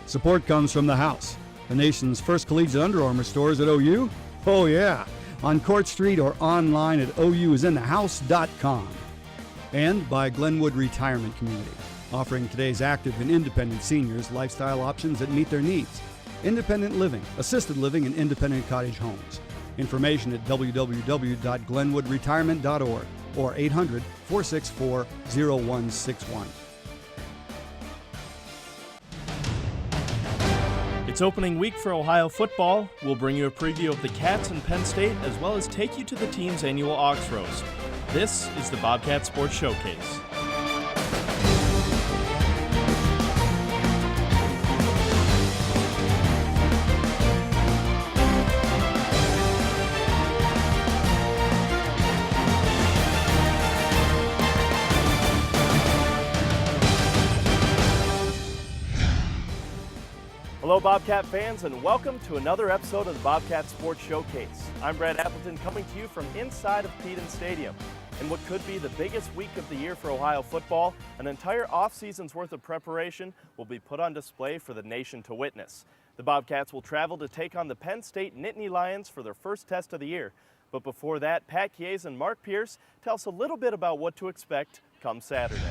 Support comes from the house. The nation's first collegiate Under Armour stores at OU? Oh yeah, on Court Street or online at ouisinthehouse.com. And by Glenwood Retirement Community, offering today's active and independent seniors lifestyle options that meet their needs. Independent living, assisted living, and independent cottage homes. Information at www.glenwoodretirement.org or 800-464-0161. It's opening week for Ohio football. We'll bring you a preview of the Cats and Penn State, as well as take you to the team's annual Ox Roast. This is the Bobcat Sports Showcase. Hello Bobcat fans, and welcome to another episode of the Bobcat Sports Showcase. I'm Brad Appleton, coming to you from inside of Peden Stadium. In what could be the biggest week of the year for Ohio football, an entire off-season's worth of preparation will be put on display for the nation to witness. The Bobcats will travel to take on the Penn State Nittany Lions for their first test of the year. But before that, Pat Chiesa and Mark Pierce tell us a little bit about what to expect come Saturday.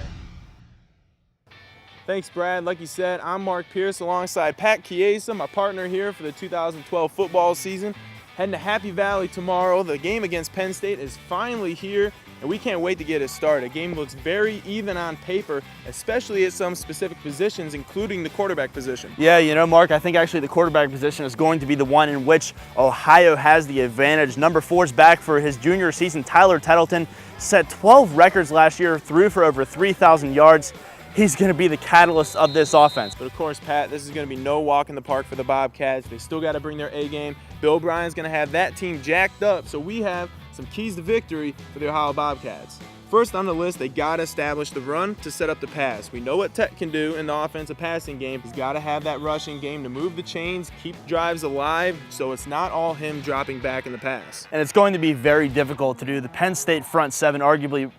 Thanks, Brad. Like you said, I'm Mark Pierce alongside Pat Chiesa, my partner here for the 2012 football season. Heading to Happy Valley tomorrow. The game against Penn State is finally here, and we can't wait to get it started. The game looks very even on paper, especially at some specific positions, including the quarterback position. Yeah, you know, Mark, I think actually the quarterback position is going to be the one in which Ohio has the advantage. Number 4 is back for his junior season. Tyler Tettleton set 12 records last year, threw for over 3,000 yards. He's going to be the catalyst of this offense. But of course, Pat, this is going to be no walk in the park for the Bobcats. They still got to bring their A game. Bill O'Brien's going to have that team jacked up, so we have some keys to victory for the Ohio Bobcats. First on the list, they got to establish the run to set up the pass. We know what Tech can do in the offensive passing game. He's got to have that rushing game to move the chains, keep drives alive, so it's not all him dropping back in the pass. And it's going to be very difficult to do. The Penn State front seven, arguably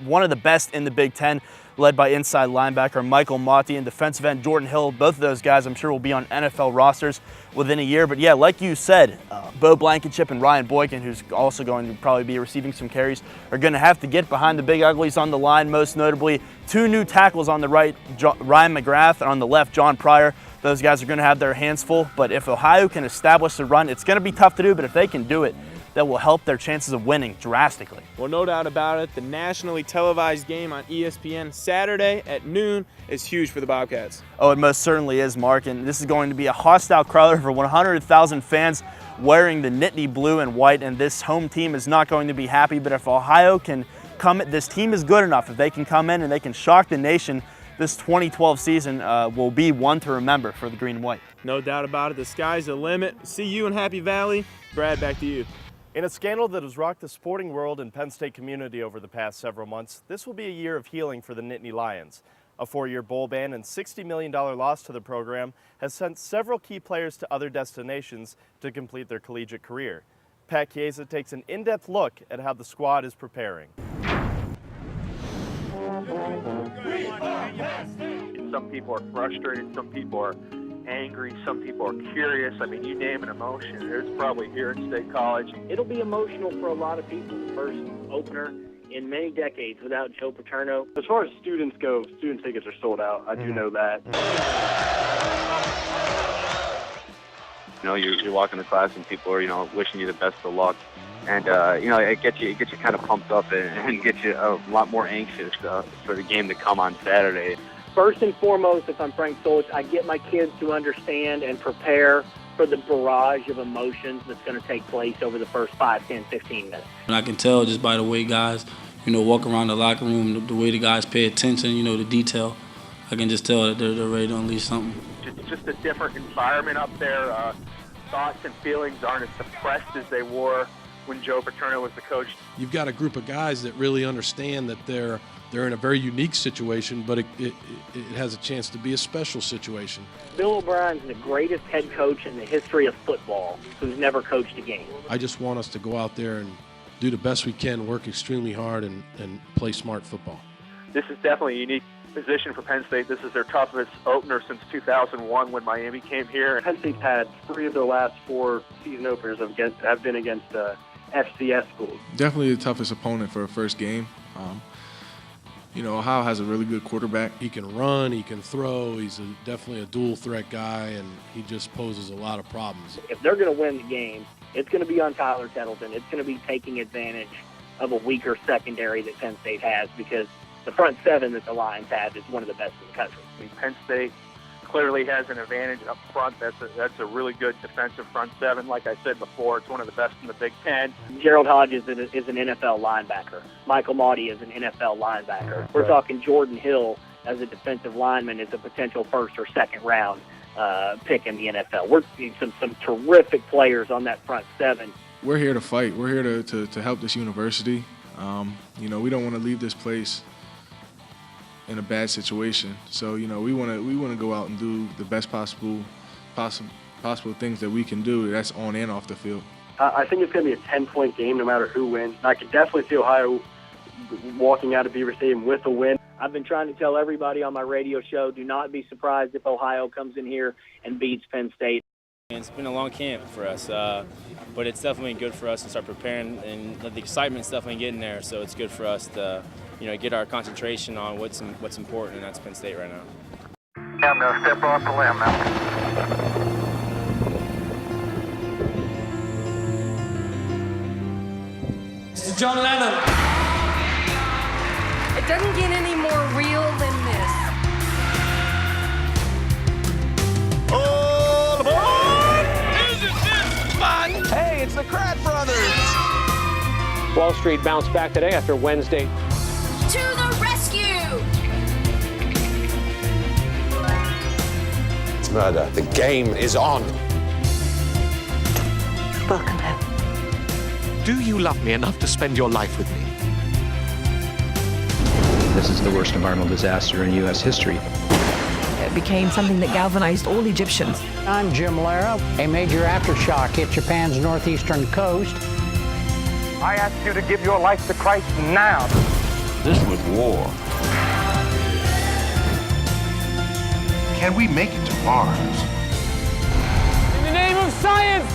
one of the best in the Big Ten, led by inside linebacker Michael Motti and defensive end Jordan Hill. Both of those guys I'm sure will be on NFL rosters within a year. But yeah, like you said, Bo Blankenship and Ryan Boykin, who's also going to probably be receiving some carries, are going to have to get behind the big uglies on the line, most notably 2 new tackles on the right, Ryan McGrath, and on the left, John Pryor. Those guys are going to have their hands full. But if Ohio can establish the run, it's going to be tough to do, but if they can do it, that will help their chances of winning drastically. Well, no doubt about it. The nationally televised game on ESPN Saturday at noon is huge for the Bobcats. Oh, it most certainly is, Mark, and this is going to be a hostile crowd, over 100,000 fans wearing the Nittany blue and white, and this home team is not going to be happy. But if Ohio can come, this team is good enough. If they can come in and they can shock the nation, this 2012 season will be one to remember for the green and white. No doubt about it. The sky's the limit. See you in Happy Valley. Brad, back to you. In a scandal that has rocked the sporting world and Penn State community over the past several months, this will be a year of healing for the Nittany Lions. A 4-year bowl ban and $60 million loss to the program has sent several key players to other destinations to complete their collegiate career. Pat Chiesa takes an in-depth look at how the squad is preparing. Some people are frustrated, some people are angry, some people are curious. I mean, you name an emotion, there's probably here at State College. It'll be emotional for a lot of people. The first opener in many decades without Joe Paterno. As far as students go, student tickets are sold out. I do know that. You know, you're walking to class and people are, wishing you the best of luck. And, it gets you kind of pumped up and gets you a lot more anxious for the game to come on Saturday. First and foremost, if I'm Frank Solich, I get my kids to understand and prepare for the barrage of emotions that's going to take place over the first 5, 10, 15 minutes. And I can tell just by the way guys, walk around the locker room, the way the guys pay attention, the detail. I can just tell that they're ready to unleash something. Just a different environment up there. Thoughts and feelings aren't as suppressed as they were when Joe Paterno was the coach. You've got a group of guys that really understand that they're in a very unique situation, but it has a chance to be a special situation. Bill O'Brien's the greatest head coach in the history of football who's never coached a game. I just want us to go out there and do the best we can, work extremely hard, and play smart football. This is definitely a unique position for Penn State. This is their toughest opener since 2001 when Miami came here. Penn State's had 3 of their last 4 season openers have been against FCS schools. Definitely the toughest opponent for a first game. Ohio has a really good quarterback. He can run, he can throw. He's definitely a dual threat guy, and he just poses a lot of problems. If they're going to win the game, it's going to be on Tyler Tettleton. It's going to be taking advantage of a weaker secondary that Penn State has, because the front 7 that the Lions have is one of the best in the country. I mean, Penn State clearly has an advantage up front. That's a really good defensive front 7. Like I said before, it's one of the best in the Big Ten. Gerald Hodges is an NFL linebacker. Michael Mauti is an NFL linebacker. We're talking Jordan Hill as a defensive lineman is a potential 1st or 2nd round pick in the NFL. We're seeing some terrific players on that front 7. We're here to fight. We're here to help this university. We don't want to leave this place in a bad situation. So, we want to go out and do the best possible things that we can do. That's on and off the field. I think it's going to be a 10-point game no matter who wins. I can definitely see Ohio walking out of Beaver Stadium with a win. I've been trying to tell everybody on my radio show, do not be surprised if Ohio comes in here and beats Penn State. It's been a long camp for us, but it's definitely good for us to start preparing, and the excitement's definitely getting there, so it's good for us to get our concentration on what's important, and that's Penn State right now. I'm going to step off the limb now. Mr. John Lennon. It doesn't get any more real than this. All aboard! Isn't this fun? Hey, it's the Kratt brothers. Wall Street bounced back today after Wednesday. To the rescue! It's murder. The game is on. Welcome home. Do you love me enough to spend your life with me? This is the worst environmental disaster in U.S. history. It became something that galvanized all Egyptians. I'm Jim Lara. A major aftershock hit Japan's northeastern coast. I ask you to give your life to Christ now. This was war. Can we make it to Mars? In the name of science!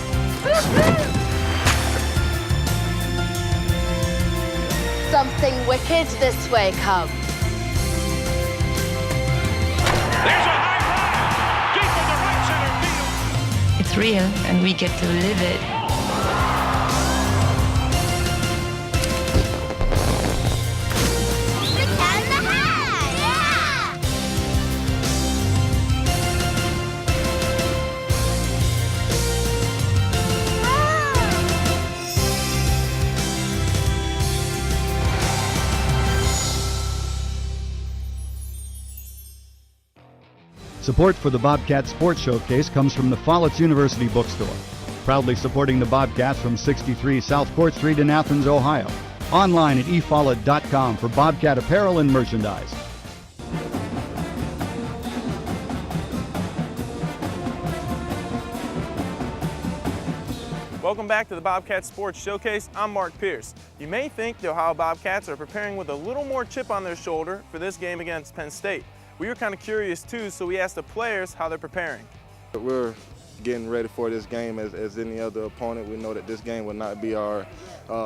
Something wicked this way comes. There's a high fly! Deep in the right center field! It's real, and we get to live it. Support for the Bobcat Sports Showcase comes from the Follett University Bookstore, proudly supporting the Bobcats from 63 South Court Street in Athens, Ohio. Online at efollett.com for Bobcat apparel and merchandise. Welcome back to the Bobcat Sports Showcase. I'm Mark Pierce. You may think the Ohio Bobcats are preparing with a little more chip on their shoulder for this game against Penn State. We were kind of curious too, so we asked the players how they're preparing. We're getting ready for this game as any other opponent. We know that this game will not be our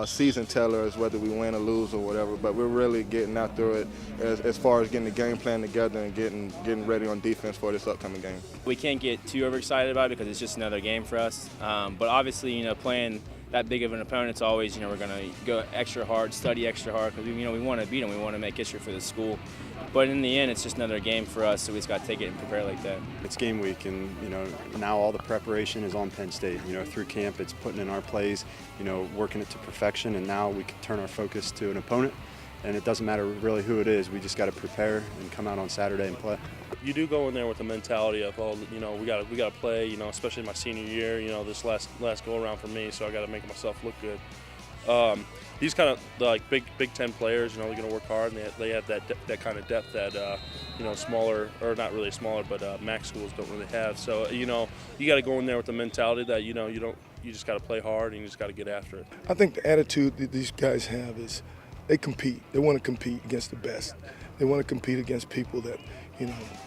season teller as whether we win or lose or whatever, but we're really getting after it as far as getting the game plan together and getting ready on defense for this upcoming game. We can't get too overexcited about it because it's just another game for us, but obviously, playing that big of an opponent, it's always, we're going to go extra hard, study extra hard, because, we want to beat them. We want to make history for the school. But in the end, it's just another game for us, so we just got to take it and prepare like that. It's game week, and, now all the preparation is on Penn State. Through camp, it's putting in our plays, working it to perfection, and now we can turn our focus to an opponent. And it doesn't matter really who it is. We just got to prepare and come out on Saturday and play. You do go in there with the mentality of, we got to play, especially my senior year, this last go around for me, so I got to make myself look good. These kind of like Big Ten players, they're going to work hard, and they have that kind of depth that smaller, or not really smaller, but MAC schools don't really have. So you got to go in there with the mentality that you just got to play hard and you just got to get after it. I think the attitude that these guys have is they compete. They want to compete against the best. They want to compete against people that,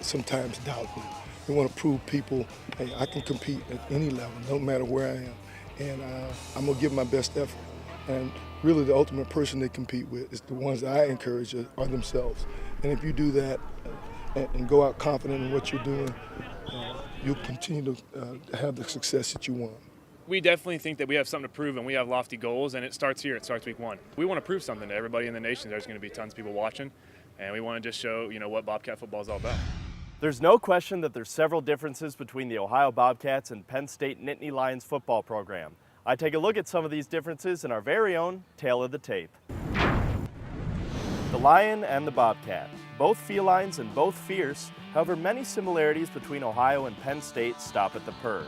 sometimes doubt them. They want to prove people, hey, I can compete at any level, no matter where I am. And I'm going to give my best effort. And really the ultimate person they compete with is the ones that I encourage are themselves. And if you do that and go out confident in what you're doing, you'll continue to have the success that you want. We definitely think that we have something to prove, and we have lofty goals, and it starts here. It starts week 1. We want to prove something to everybody in the nation. There's going to be tons of people watching, and we want to just show, what Bobcat football is all about. There's no question that there's several differences between the Ohio Bobcats and Penn State Nittany Lions football program. I take a look at some of these differences in our very own Tale of the Tape. The Lion and the Bobcat. Both felines and both fierce, however many similarities between Ohio and Penn State stop at the purr.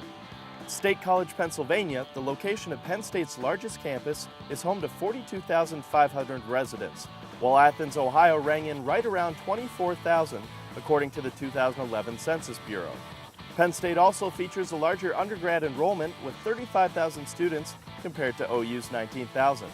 State College, Pennsylvania, the location of Penn State's largest campus, is home to 42,500 residents, while Athens, Ohio rang in right around 24,000, according to the 2011 Census Bureau. Penn State also features a larger undergrad enrollment with 35,000 students compared to OU's 19,000.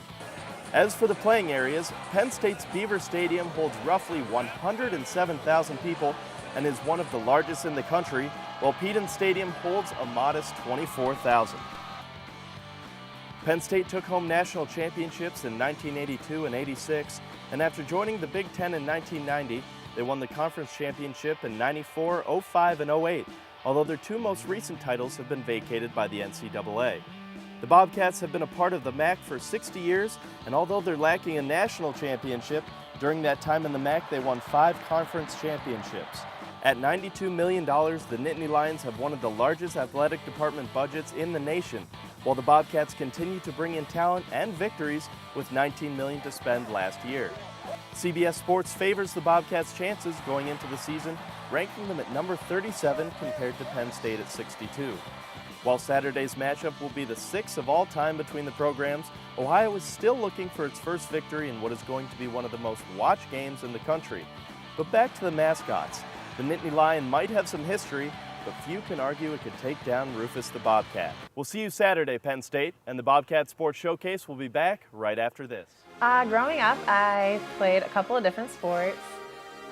As for the playing areas, Penn State's Beaver Stadium holds roughly 107,000 people and is one of the largest in the country, while Peden Stadium holds a modest 24,000. Penn State took home national championships in 1982 and 86, and after joining the Big Ten in 1990, they won the conference championship in 94, 05, and 08, although their 2 most recent titles have been vacated by the NCAA. The Bobcats have been a part of the MAC for 60 years, and although they're lacking a national championship, during that time in the MAC they won 5 conference championships. At $92 million, the Nittany Lions have one of the largest athletic department budgets in the nation, while the Bobcats continue to bring in talent and victories with $19 million to spend last year. CBS Sports favors the Bobcats' chances going into the season, ranking them at number 37 compared to Penn State at 62. While Saturday's matchup will be the 6th of all time between the programs, Ohio is still looking for its first victory in what is going to be one of the most watched games in the country. But back to the mascots. The Nittany Lion might have some history, but few can argue it could take down Rufus the Bobcat. We'll see you Saturday, Penn State, and the Bobcat Sports Showcase will be back right after this. Growing up, I played a couple of different sports.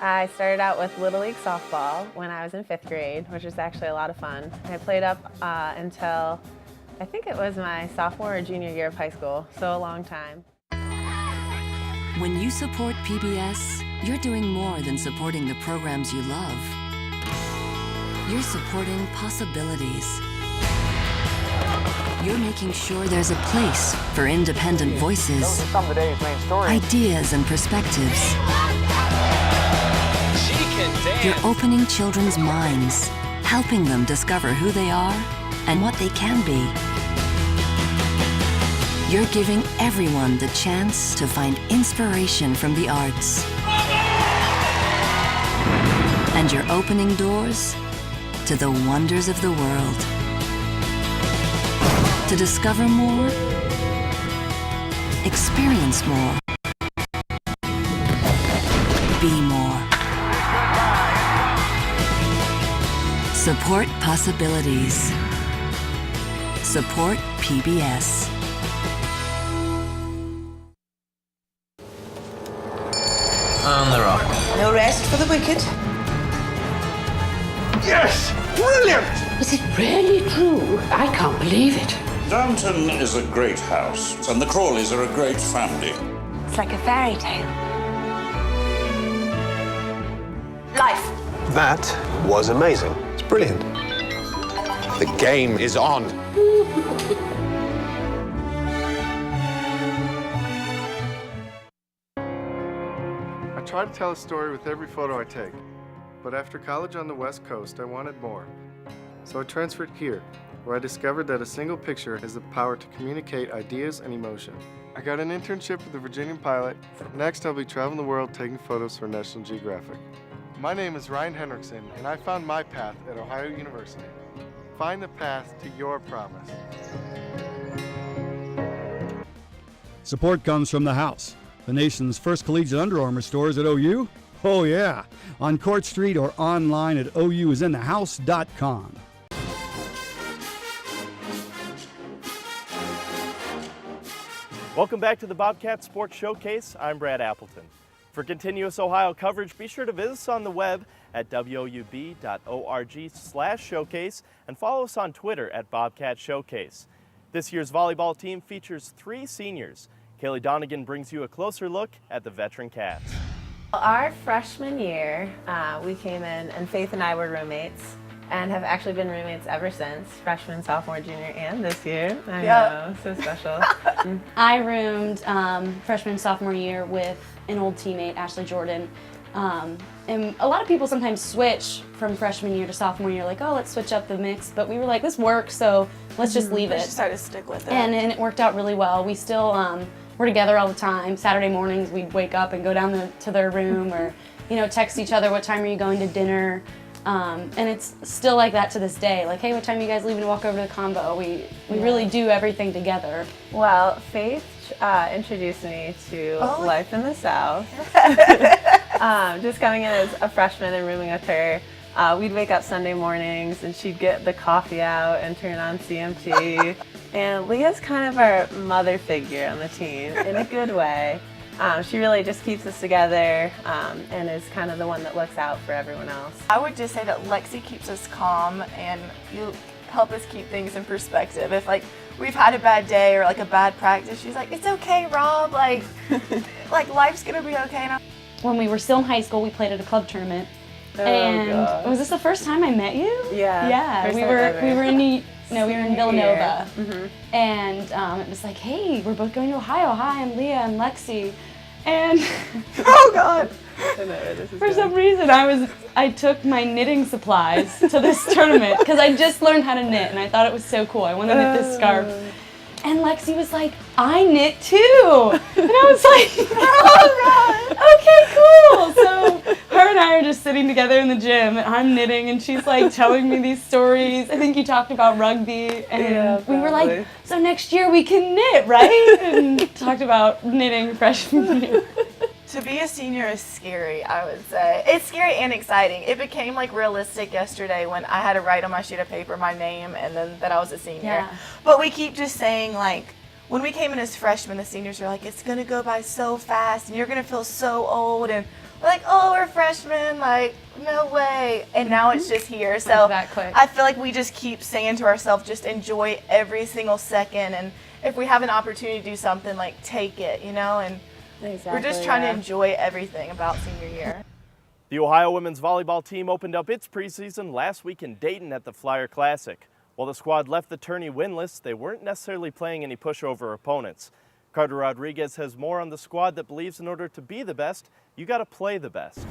I started out with Little League softball when I was in 5th grade, which was actually a lot of fun. I played up until I think it was my sophomore or junior year of high school, so a long time. When you support PBS, you're doing more than supporting the programs you love. You're supporting possibilities. You're making sure there's a place for independent voices, Some of the day's main stories. ideas, and perspectives. You're opening children's minds, helping them discover who they are and what they can be. You're giving everyone the chance to find inspiration from the arts. And you're opening doors to the wonders of the world. To discover more, experience more, be more. Support possibilities. Support PBS. On the rock. No rest for the wicked. Yes! Brilliant! Is it really true? I can't believe it. Downton is a great house, and the Crawleys are a great family. It's like a fairy tale. Life. That was amazing. It's brilliant. The game is on. I try to tell a story with every photo I take, but after college on the West Coast, I wanted more. So I transferred here, where I discovered that a single picture has the power to communicate ideas and emotion. I got an internship with the Virginian Pilot. Next, I'll be traveling the world taking photos for National Geographic. My name is Ryan Henriksen, and I found my path at Ohio University. Find the path to your promise. Support comes from the House, the nation's first collegiate Under Armour stores at OU. Oh yeah, on Court Street or online at ouisinthehouse.com. Welcome back to the Bobcat Sports Showcase. I'm Brad Appleton. For continuous Ohio coverage, be sure to visit us on the web at woub.org/showcase and follow us on Twitter at Bobcat Showcase. This year's volleyball team features 3 seniors. Kaylee Donegan brings you a closer look at the veteran Cats. Our freshman year, we came in and Faith and I were roommates and have actually been roommates ever since, freshman, sophomore, junior, and this year. I know, so special. I roomed freshman, sophomore year with an old teammate, Ashley Jordan. And a lot of people sometimes switch from freshman year to sophomore year, like, oh, let's switch up the mix. But we were like, this works, so let's just leave it. Let's just try to stick with it. And it worked out really well. We still were together all the time. Saturday mornings, we'd wake up and go down to their room or, text each other, what time are you going to dinner? And it's still like that to this day. Like, hey, what time are you guys leaving to walk over to the combo? We really do everything together. Well, Faith introduced me to life in the South. Just coming in as a freshman and rooming with her, we'd wake up Sunday mornings and she'd get the coffee out and turn on CMT. And Leah's kind of our mother figure on the team in a good way. She really just keeps us together and is kind of the one that looks out for everyone else. I would just say that Lexi keeps us calm and you help us keep things in perspective. If we've had a bad day or a bad practice, she's like, it's okay, Rob, like life's gonna be okay. When we were still in high school, we played at a club tournament. Oh, and gosh. was this the first time I met you? Yeah. Yeah. We were in Villanova. Mm-hmm. And it was like, hey, we're both going to Ohio. Hi, I'm Leah and Lexi. And oh God. For some reason, I took my knitting supplies to this tournament because I just learned how to knit and I thought it was so cool. I wanted to knit this scarf. And Lexi was like, I knit too. And I was like, okay, cool. So her and I are just sitting together in the gym and I'm knitting and she's like telling me these stories. I think you talked about rugby and we were like, so next year we can knit, right? And talked about knitting freshman year. To be a senior is scary, I would say. It's scary and exciting. It became realistic yesterday when I had to write on my sheet of paper my name and then that I was a senior. Yeah. But we keep just saying when we came in as freshmen, the seniors were like, it's gonna go by so fast and you're gonna feel so old and we're like, oh, we're freshmen, no way. And now it's just here. So that quick. I feel like we just keep saying to ourselves, just enjoy every single second and if we have an opportunity to do something, take it, and exactly, we're just trying to enjoy everything about senior year. The Ohio women's volleyball team opened up its preseason last week in Dayton at the Flyer Classic. While the squad left the tourney winless, they weren't necessarily playing any pushover opponents. Carter Rodriguez has more on the squad that believes in order to be the best, you got to play the best.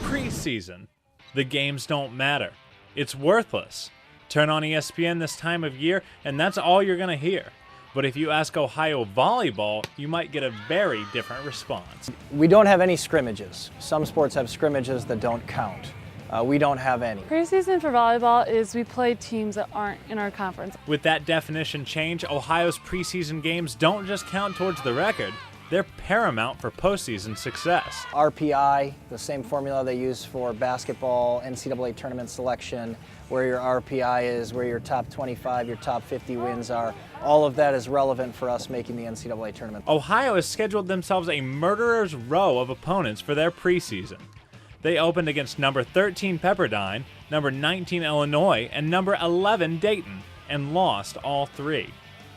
Preseason. The games don't matter. It's worthless. Turn on ESPN this time of year, and that's all you're going to hear. But if you ask Ohio volleyball, you might get a very different response. We don't have any scrimmages. Some sports have scrimmages that don't count. We don't have any. Preseason for volleyball is we play teams that aren't in our conference. With that definition change, Ohio's preseason games don't just count towards the record, they're paramount for postseason success. RPI, the same formula they use for basketball, NCAA tournament selection, where your RPI is, where your top 25, your top 50 wins are. All of that is relevant for us making the NCAA tournament. Ohio has scheduled themselves a murderer's row of opponents for their preseason. They opened against number 13 Pepperdine, number 19 Illinois, and number 11 Dayton, and lost all 3.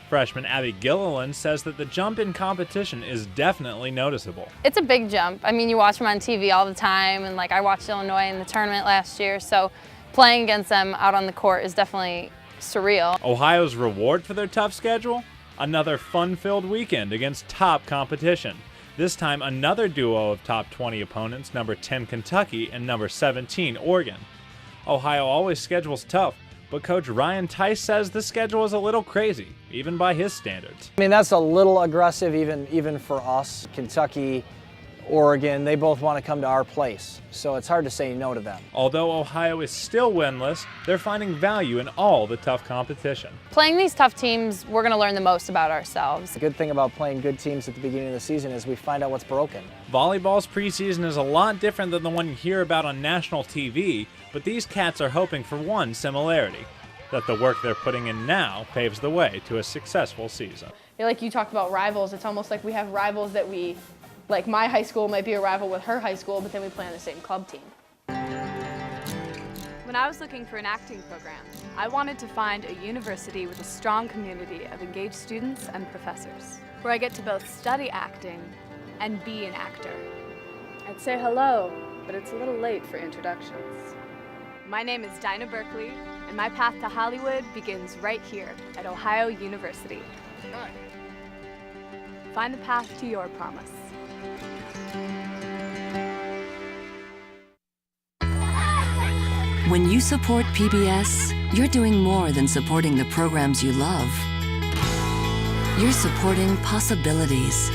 Freshman Abby Gilliland says that the jump in competition is definitely noticeable. It's a big jump. I mean, you watch them on TV all the time, and I watched Illinois in the tournament last year, so playing against them out on the court is definitely surreal. Ohio's reward for their tough schedule? Another fun-filled weekend against top competition. This time another duo of top 20 opponents, number 10 Kentucky and number 17 Oregon. Ohio always schedules tough, but Coach Ryan Tice says the schedule is a little crazy, even by his standards. I mean, that's a little aggressive even for us. Kentucky, Oregon, they both want to come to our place, so it's hard to say no to them. Although Ohio is still winless, they're finding value in all the tough competition. Playing these tough teams, we're going to learn the most about ourselves. The good thing about playing good teams at the beginning of the season is we find out what's broken. Volleyball's preseason is a lot different than the one you hear about on national TV, but these Cats are hoping for one similarity, that the work they're putting in now paves the way to a successful season. Like you talked about rivals, it's almost like we have rivals that we like my high school might be a rival with her high school, but then we play on the same club team. When I was looking for an acting program, I wanted to find a university with a strong community of engaged students and professors, where I get to both study acting and be an actor. I'd say hello, but it's a little late for introductions. My name is Dinah Berkeley, and my path to Hollywood begins right here at Ohio University. Find the path to your promise. When you support PBS, you're doing more than supporting the programs you love. You're supporting possibilities.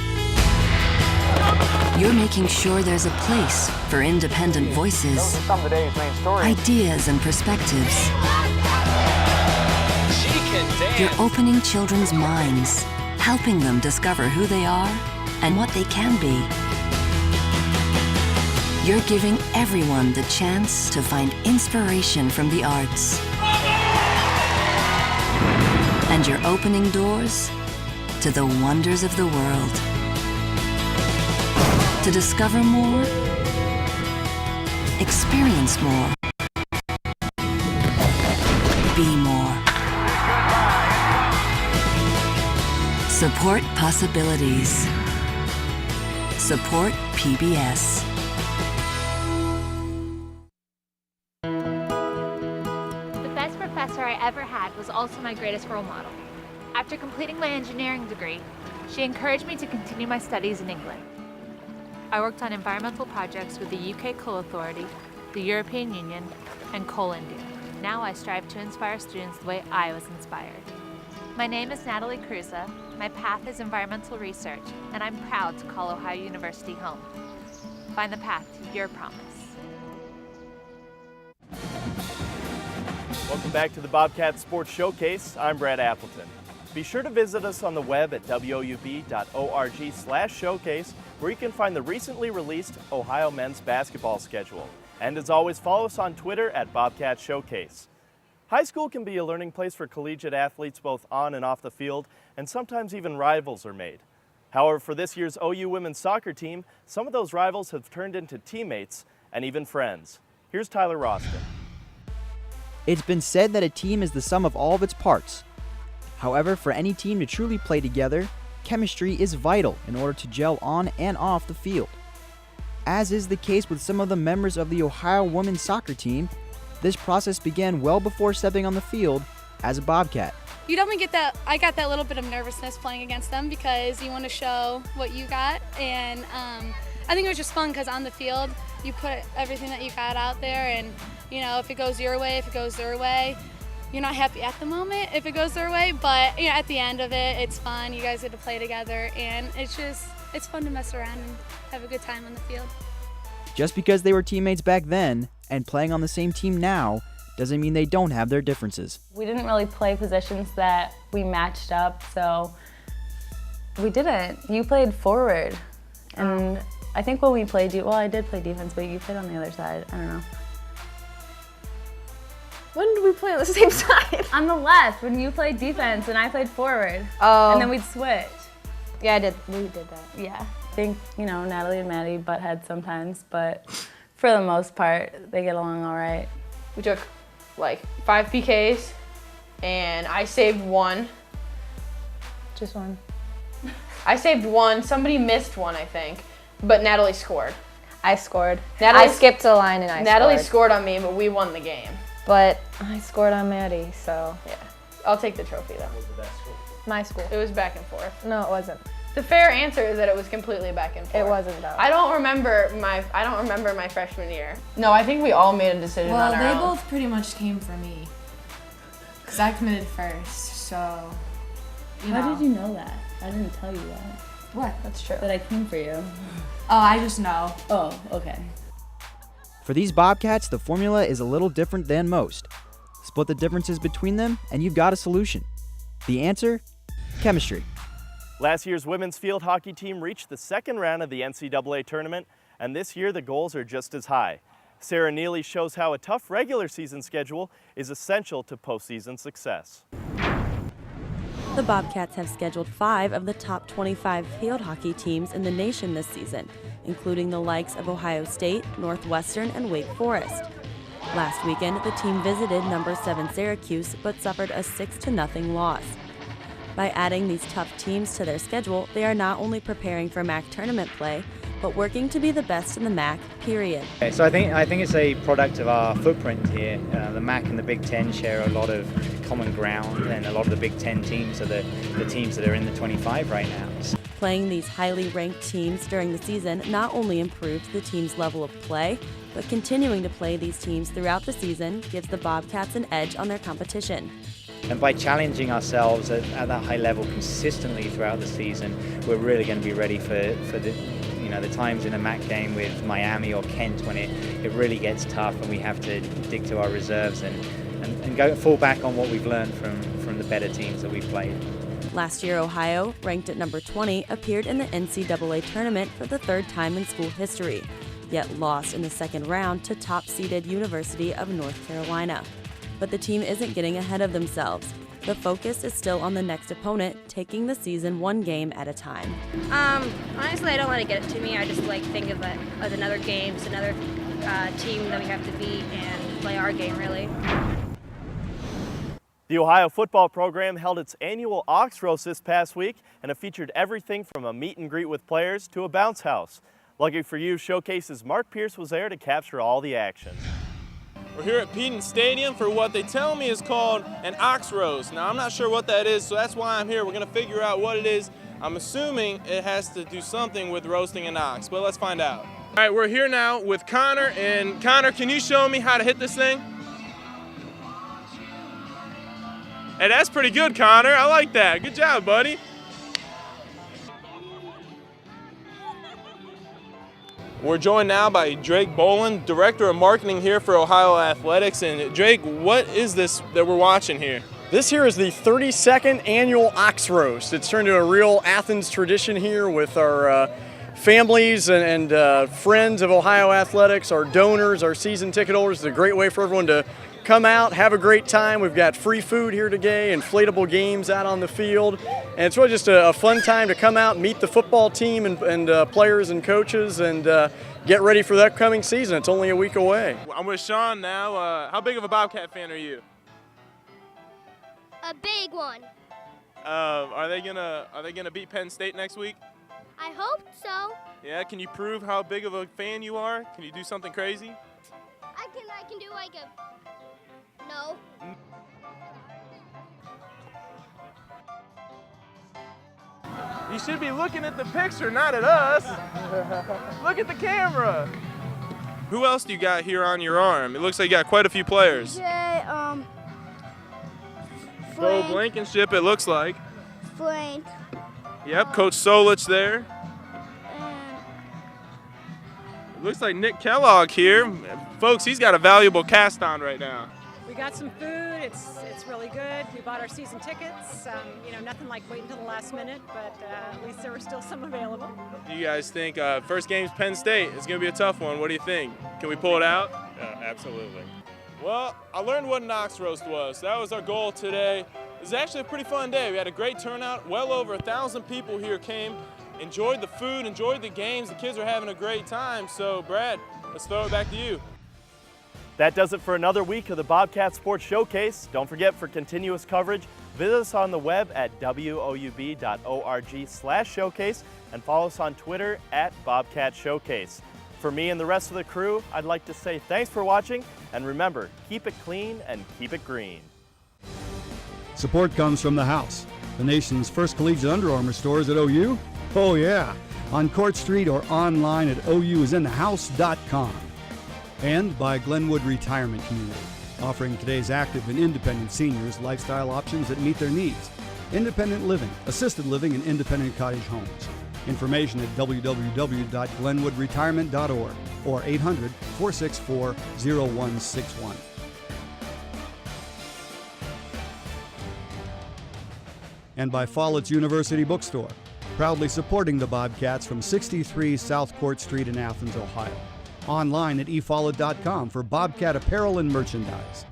You're making sure there's a place for independent voices, ideas, and perspectives. You're opening children's minds, helping them discover who they are and what they can be. You're giving everyone the chance to find inspiration from the arts. And you're opening doors to the wonders of the world. To discover more, experience more, be more. Support possibilities. Support PBS. The best professor I ever had was also my greatest role model. After completing my engineering degree, she encouraged me to continue my studies in England. I worked on environmental projects with the UK Coal Authority, the European Union, and Coal India. Now I strive to inspire students the way I was inspired. My name is Natalie Cruza. My path is environmental research, and I'm proud to call Ohio University home. Find the path to your promise. Welcome back to the Bobcat Sports Showcase. I'm Brad Appleton. Be sure to visit us on the web at woub.org/showcase, where you can find the recently released Ohio men's basketball schedule. And as always, follow us on Twitter at Bobcat Showcase. High school can be a learning place for collegiate athletes both on and off the field, and sometimes even rivals are made. However, for this year's OU women's soccer team, some of those rivals have turned into teammates and even friends. Here's Tyler Roston. It's been said that a team is the sum of all of its parts. However, for any team to truly play together, chemistry is vital in order to gel on and off the field. As is the case with some of the members of the Ohio women's soccer team, this process began well before stepping on the field as a Bobcat. You definitely get that. I got that little bit of nervousness playing against them because you want to show what you got, and I think it was just fun because on the field you put everything that you got out there, and you know, if it goes your way, if it goes their way, you're not happy at the moment if it goes their way, but you know, at the end of it, it's fun. You guys get to play together, and it's fun to mess around and have a good time on the field. Just because they were teammates back then and playing on the same team now doesn't mean they don't have their differences. We didn't really play positions that we matched up, so we didn't. You played forward, and I think when we played, well, I did play defense, but you played on the other side. I don't know. When did we play on the same side? On the left, when you played defense and I played forward. Oh. And then we'd switch. Yeah, we did that. Yeah. I think, you know, Natalie and Maddie butt heads sometimes, but for the most part, they get along all right. We took like 5 PKs, and I saved one. Just one. I saved one. Somebody missed one, I think, but Natalie scored. I scored. Natalie I skipped a line and Natalie scored on me, but we won the game. But I scored on Maddie, so. Yeah. I'll take the trophy though. What was the best school? My school. It was back and forth. No, it wasn't. The fair answer is that it was completely back and forth. It wasn't though. I don't remember my freshman year. No, I think we all made a decision on our own. Well, they both pretty much came for me. Because I committed first, so, you know. How did you know that? I didn't tell you that. What? That's true. That I came for you. Oh, I just know. Oh, okay. For these Bobcats, the formula is a little different than most. Split the differences between them, and you've got a solution. The answer? Chemistry. Last year's women's field hockey team reached the second round of the NCAA tournament, and this year the goals are just as high. Sarah Neely shows how a tough regular season schedule is essential to postseason success. The Bobcats have scheduled 5 of the top 25 field hockey teams in the nation this season, including the likes of Ohio State, Northwestern, and Wake Forest. Last weekend, the team visited number 7 Syracuse but suffered a 6-0 loss. By adding these tough teams to their schedule, they are not only preparing for MAC tournament play, but working to be the best in the MAC, period. So I think it's a product of our footprint here. The MAC and the Big Ten share a lot of common ground, and a lot of the Big Ten teams are the teams that are in the 25 right now. Playing these highly ranked teams during the season not only improves the team's level of play, but continuing to play these teams throughout the season gives the Bobcats an edge on their competition. And by challenging ourselves at that high level consistently throughout the season, we're really going to be ready for the times in a MAC game with Miami or Kent when it really gets tough and we have to dig to our reserves and go fall back on what we've learned from the better teams that we've played. Last year, Ohio, ranked at number 20, appeared in the NCAA tournament for the 3rd time in school history, yet lost in the second round to top-seeded University of North Carolina. But the team isn't getting ahead of themselves. The focus is still on the next opponent, taking the season one game at a time. Honestly, I don't let it get it to me. I just think of it as another game, it's another team that we have to beat and play our game, really. The Ohio football program held its annual Ox Roast this past week, and it featured everything from a meet and greet with players to a bounce house. Lucky for you, Showcase's Mark Pierce was there to capture all the action. We're here at Peden Stadium for what they tell me is called an ox roast. Now, I'm not sure what that is, so that's why I'm here. We're going to figure out what it is. I'm assuming it has to do something with roasting an ox, but let's find out. All right, we're here now with Connor, and Connor, can you show me how to hit this thing? Hey, that's pretty good, Connor. I like that. Good job, buddy. We're joined now by Drake Boland, Director of Marketing here for Ohio Athletics. And Drake, what is this that we're watching here? This here is the 32nd annual Ox Roast. It's turned into a real Athens tradition here with our families and friends of Ohio Athletics, our donors, our season ticket holders. It's a great way for everyone to come out, have a great time. We've got free food here today, inflatable games out on the field. And it's really just a fun time to come out and meet the football team and players and coaches and get ready for the upcoming season. It's only a week away. I'm with Sean now. How big of a Bobcat fan are you? A big one. Are they gonna beat Penn State next week? I hope so. Yeah, can you prove how big of a fan you are? Can you do something crazy? I can do like a no. You should be looking at the picture, not at us. Look at the camera. Who else do you got here on your arm? It looks like you got quite a few players. Bo Blankenship, it looks like. Frank. Yep, Coach Solich there. It looks like Nick Kellogg here. Folks, he's got a valuable cast on right now. We got some food. It's really good. We bought our season tickets. Nothing like waiting until the last minute, but at least there were still some available. Do you guys think first game's Penn State? It's going to be a tough one. What do you think? Can we pull it out? Absolutely. Well, I learned what an ox roast was. That was our goal today. It was actually a pretty fun day. We had a great turnout. Well over 1,000 people here came, enjoyed the food, enjoyed the games. The kids are having a great time. So, Brad, let's throw it back to you. That does it for another week of the Bobcat Sports Showcase. Don't forget, for continuous coverage, visit us on the web at woub.org/showcase and follow us on Twitter at Bobcat Showcase. For me and the rest of the crew, I'd like to say thanks for watching, and remember, keep it clean and keep it green. Support comes from the House, the nation's first collegiate Under Armour stores at OU. Oh yeah, on Court Street or online at ouisinthehouse.com. And by Glenwood Retirement Community, offering today's active and independent seniors lifestyle options that meet their needs. Independent living, assisted living, and independent cottage homes. Information at www.glenwoodretirement.org or 800-464-0161. And by Follett's University Bookstore, proudly supporting the Bobcats from 63 South Court Street in Athens, Ohio. Online at efollett.com for Bobcat apparel and merchandise.